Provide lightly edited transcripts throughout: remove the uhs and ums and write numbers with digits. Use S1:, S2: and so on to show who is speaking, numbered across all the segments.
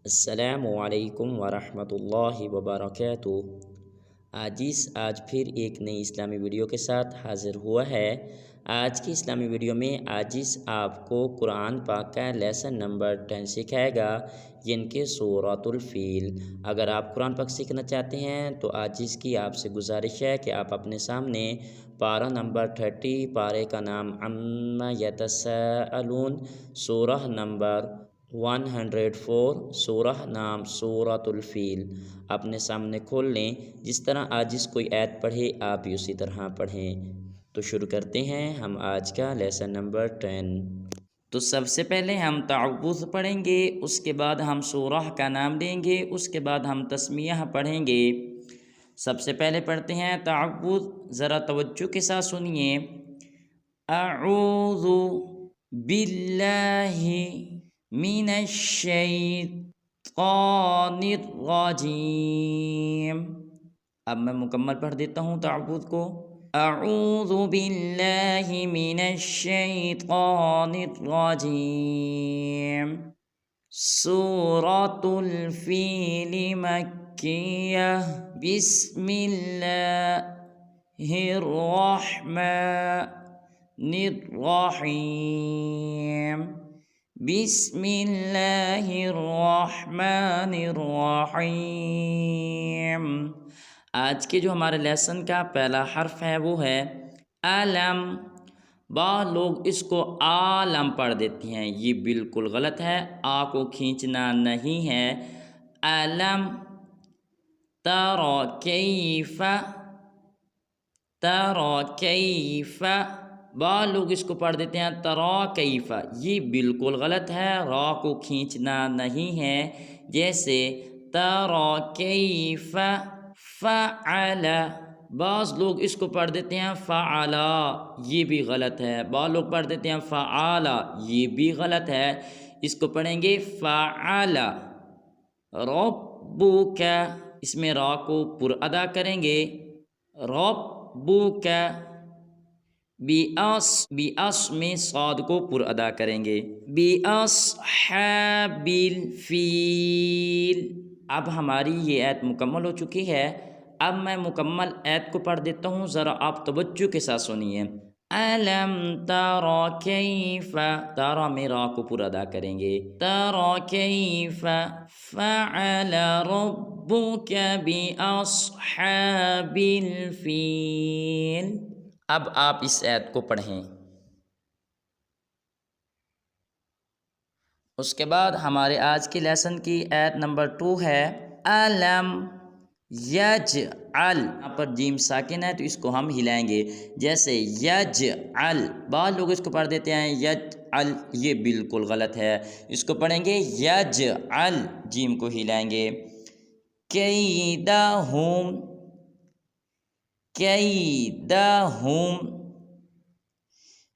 S1: السلام علیکم ورحمۃ اللہ وبرکاتہ۔ آج پھر ایک نئی اسلامی ویڈیو کے ساتھ حاضر ہوا ہے۔ آج کی اسلامی ویڈیو میں آپ کو قرآن پاک کا لیسن نمبر 10 سکھائے گا، یعنی کہ سورۃ الفیل۔ اگر آپ قرآن پاک سیکھنا چاہتے ہیں تو کی آپ سے گزارش ہے کہ آپ اپنے سامنے پارہ نمبر 30، پارے کا نام عما یتساءلون، سورہ نمبر 104، سورہ نام سورۃ الفیل اپنے سامنے کھول لیں۔ جس طرح کوئی آیت پڑھے آپ بھی اسی طرح پڑھیں۔ تو شروع کرتے ہیں ہم آج کا لیسن نمبر 10۔ تو سب سے پہلے ہم تعوذ پڑھیں گے، اس کے بعد ہم سورہ کا نام لیں گے، اس کے بعد ہم تسمیہ پڑھیں گے۔ سب سے پہلے پڑھتے ہیں تعوذ، ذرا توجہ کے ساتھ سنیے۔ اعوذ باللہ من الشیطان الرجیم۔ اب میں مکمل پڑھ دیتا ہوں تعوذ کو۔ اعوذ باللہ من الشیطان الرجیم۔ سورۃ الفیل مکیہ۔ بسم اللہ الرحمن الرحیم۔ بسم اللہ الرحمن الرحیم۔ آج کے جو ہمارے لیسن کا پہلا حرف ہے وہ ہے علم۔ بعض لوگ اس کو عالم پڑھ دیتی ہیں، یہ بالکل غلط ہے، آ کو کھینچنا نہیں ہے۔ علم تری کیف، تری کیف۔ بعض لوگ اس کو پڑھ دیتے ہیں ترا کیف، یہ بالکل غلط ہے، را کو کھینچنا نہیں ہے۔ جیسے ترا کیف فعل، بعض لوگ اس کو پڑھ دیتے ہیں فعلا، یہ بھی غلط ہے۔ بعض لوگ پڑھ دیتے ہیں فعالا، یہ بھی غلط ہے۔ اس کو پڑھیں گے فعل۔ ربک، اس میں را کو پر ادا کریں گے، ربک۔ بیاس میں صاد کو پر ادا کریں گے، باصحاب الفیل۔ اب ہماری یہ آیت مکمل ہو چکی ہے۔ اب میں مکمل آیت کو پڑھ دیتا ہوں، ذرا آپ توجہ کے ساتھ سنیے۔ الم تر کیف، تارا میں را کو پر ادا کریں گے، تر کیف فعل ربک باصحاب الفیل۔ اب آپ اس آیت کو پڑھیں۔ اس کے بعد ہمارے آج کے لیسن کی آیت نمبر 2 ہے علم یجعل۔ یہاں پر جیم ساکن ہے تو اس کو ہم ہلائیں گے، جیسے یجعل۔ بعض لوگ اس کو پڑھ دیتے ہیں یجعل، یہ بالکل غلط ہے، اس کو پڑھیں گے یجعل، جیم کو ہلائیں گے۔ کیدہم، کیدہم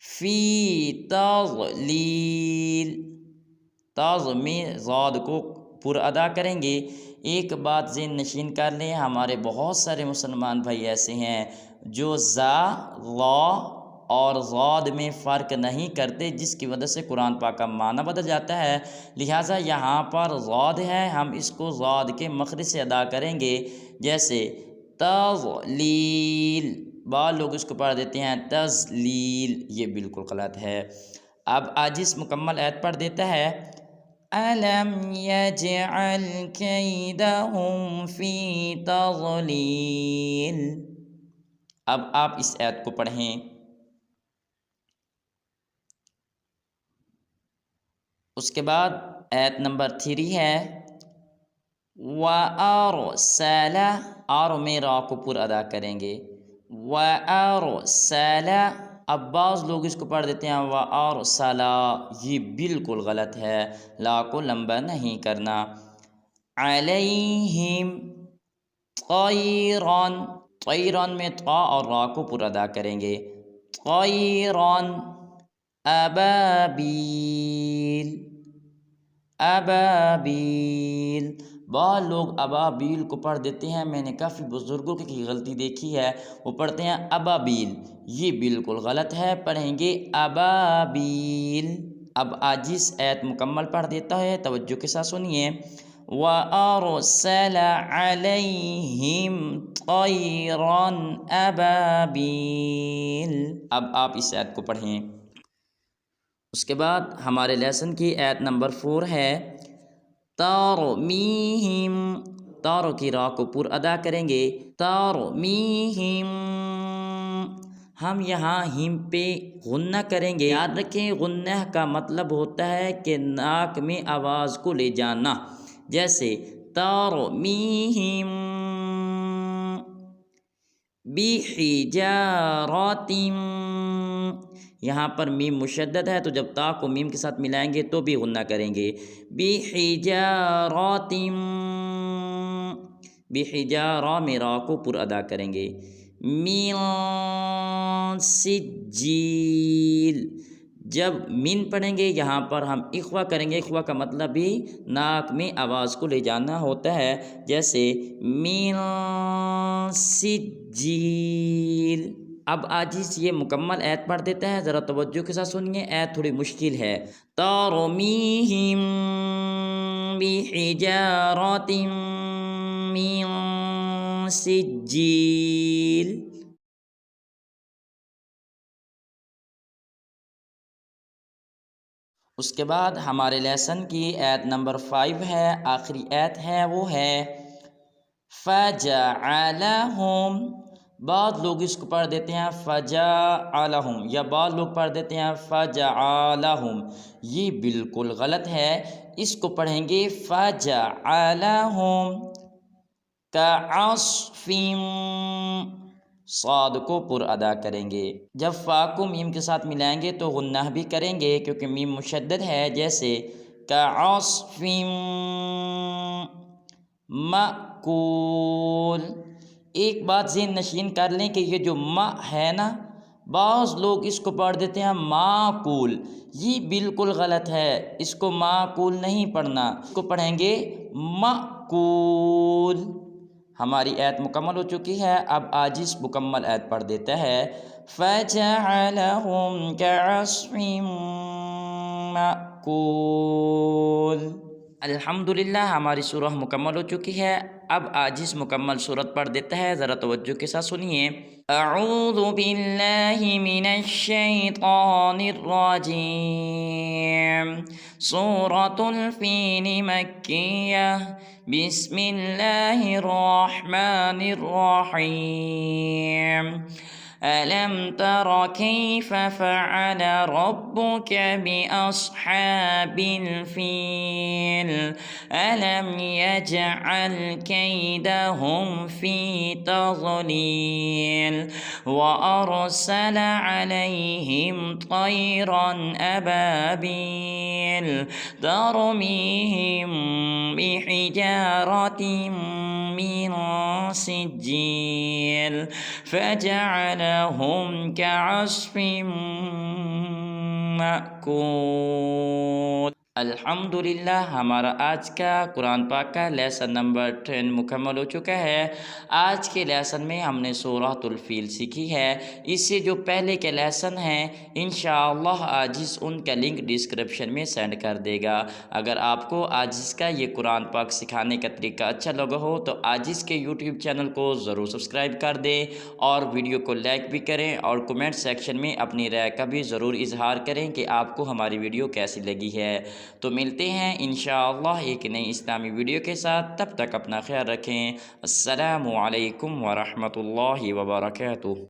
S1: فی تضلیل، تاز میں زاد کو پر ادا کریں گے۔ ایک بات ذہن نشین کر لیں، ہمارے بہت سارے مسلمان بھائی ایسے ہیں جو زا، لا اور زاد میں فرق نہیں کرتے، جس کی وجہ سے قرآن پاک کا معنی بدل جاتا ہے۔ لہٰذا یہاں پر زاد ہے، ہم اس کو زاد کے مخرج سے ادا کریں گے، جیسے تضلیل۔ بعض لوگ اس کو پڑھ دیتے ہیں تزلیل، یہ بالکل غلط ہے۔ اب عاجز مکمل آیت پڑھ دیتا ہے۔ الم یجعل کیدہم فی تضلیل۔ اب آپ اس آیت کو پڑھیں۔ اس کے بعد آیت نمبر 3 ہے وَأَرْسَلَ، آر میں را کو پر ادا کریں گے، وَأَرْسَلَ۔ اب بعض لوگ اس کو پڑھ دیتے ہیں وَأَرْسَلَ، یہ بالکل غلط ہے، لا کو لمبا نہیں کرنا۔ عَلَيْهِمْ طَيْرًا، طَيْرًا میں طا اور را کو پر ادا کریں گے، طَيْرًا أَبَابِيل، أَبَابِيل۔ بعض لوگ ابابیل کو پڑھ دیتے ہیں، میں نے کافی بزرگوں کی غلطی دیکھی ہے، وہ پڑھتے ہیں ابابیل، یہ بالکل غلط ہے، پڑھیں گے ابابیل۔ اب آج اس آیت مکمل پڑھ دیتا ہے، توجہ کے ساتھ سنیے۔ وَأَرْسَلَ عَلَيْهِمْ طَيْرًا أَبَابِيلَ۔ اب آپ اس آیت کو پڑھیں۔ اس کے بعد ہمارے لیسن کی آیت نمبر 4 ہے تَرْمِیہِم، تارو کی را کو پر ادا کریں گے، تَرْمِیہِم، ہم یہاں ہم پہ غنہ کریں گے۔ یاد رکھیں غنہ کا مطلب ہوتا ہے کہ ناک میں آواز کو لے جانا، جیسے تَرْمِیہِم بِحِجَارَةٍ، یہاں پر میم مشدد ہے تو جب تا کو میم کے ساتھ ملائیں گے تو بھی غنہ کریں گے۔ بِحِجَارَةٍ، بِحِجَارَہ میں را کو پر ادا کریں گے۔ مِن سِجِّیل، جب من پڑھیں گے یہاں پر ہم اخوا کریں گے، اخوا کا مطلب بھی ناک میں آواز کو لے جانا ہوتا ہے، جیسے من سجیل۔ اب عاجز یہ مکمل آیت پڑھ دیتا ہے، ذرا توجہ کے ساتھ سنیے، آیت تھوڑی مشکل ہے۔ تَرْمِیہِم بِحِجَارَةٍ مِّن سِجِّیل۔ اس کے بعد ہمارے لیسن کی آیت نمبر 5 ہے، آخری آیت ہے، وہ ہے فَجَعَلَهُمْ، بعض لوگ اس کو پڑھ دیتے ہیں فَجَعَلَهُمْ، یا بعض لوگ پڑھ دیتے ہیں فَجَعَلَهُمْ، یہ بالکل غلط ہے، اس کو پڑھیں گے فَجَعَلَهُمْ كَعَصْفٍ، صاد کو پر ادا کریں گے۔ جب فا کو میم کے ساتھ ملائیں گے تو غنہ بھی کریں گے کیونکہ میم مشدد ہے، جیسے كَعَصْفٍ مَأْکُول۔ ایک بات ذہن نشین کر لیں کہ یہ جو ما ہے نا، بعض لوگ اس کو پڑھ دیتے ہیں معقول، یہ بالکل غلط ہے، اس کو معقول نہیں پڑھنا، اس کو پڑھیں گے مأکول۔ ہماری آیت مکمل ہو چکی ہے، اب عاجز مکمل آیت پڑھ دیتا ہے فَجَعَلَهُمْ كَعَصْفٍ مَأْکُول۔ الحمدللہ ہماری سورہ مکمل ہو چکی ہے، اب عاجز مکمل سورت پڑھ دیتا ہے، ذرا توجہ کے ساتھ سنیے۔ اعوذ باللہ من الشیطان الرجیم، سورۃ الفیل مکیہ، بسم اللہ الرحمن الرحیم۔ ألم تر كيف فعل ربك بأصحاب الفيل ألم يجعل كيدهم في تضليل وأرسل عليهم طيرا أبابيل ترميهم بحجارة من سجيل فجعلهم كعصف مأکول۔ الحمدللہ ہمارا آج کا قرآن پاک کا لیسن نمبر 10 مکمل ہو چکا ہے۔ آج کے لیسن میں ہم نے سورۃ الفیل سیکھی ہے، اس سے جو پہلے کے لیسن ہیں انشاءاللہ عاجز ان کا لنک ڈسکرپشن میں سینڈ کر دے گا۔ اگر آپ کو عاجز کا یہ قرآن پاک سکھانے کا طریقہ اچھا لگا ہو تو عاجز کے یوٹیوب چینل کو ضرور سبسکرائب کر دیں اور ویڈیو کو لائک بھی کریں اور کمنٹ سیکشن میں اپنی رائے کا بھی ضرور اظہار کریں کہ آپ کو ہماری ویڈیو کیسی لگی ہے۔ تو ملتے ہیں انشاءاللہ ایک نئی اسلامی ویڈیو کے ساتھ، تب تک اپنا خیال رکھیں۔ السلام علیکم ورحمۃ اللہ وبرکاتہ۔